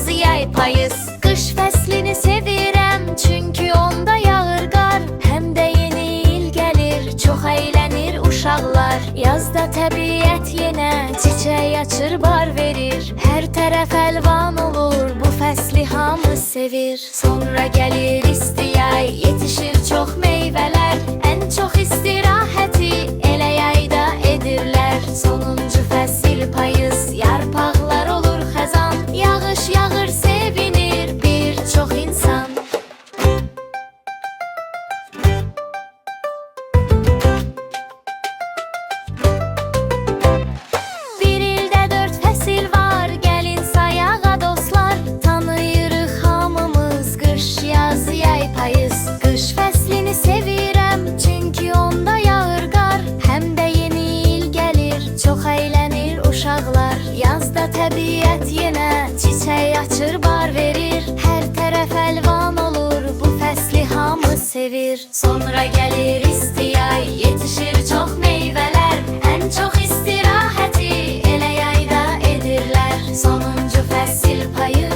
yaz, yay, payız. Qış fəslini sevirəm, çünki onda yağır qar. Həm də yeni il gəlir, çox əylənir uşaqlar. Yazda təbiət yenə çiçək açır, bar verir. Hər tərəf əlvan olur, bu fəsli hamı sevir. Sonra gəlir isti yay, yetişir çox meyvələr. Ən çox istirahəti elə yayda edirlər. Sonuncu fəsil payız, yarpaqlar olur xəzan. Yağış yağır, sevinir bir çox insan. Bir ildə 4 fəsil var, gəlin sayağa dostlar. Tanıyırıq hamımız qış, yaz, yay, payız. Qış fəslini sevirəm, çünki onda yağır qar. Həm də yeni il gəlir, çox əylənir uşaqlar. Yazda təbiət yenə çiçək açır, bar verir. Hər tərəf əlvan olur, bu fəsli hamı sevir. Sonra gəlir isti yay, yetişir çox meyvələr. Ən çox istirahəti elə yayda edirlər. Sonuncu fəsil payız,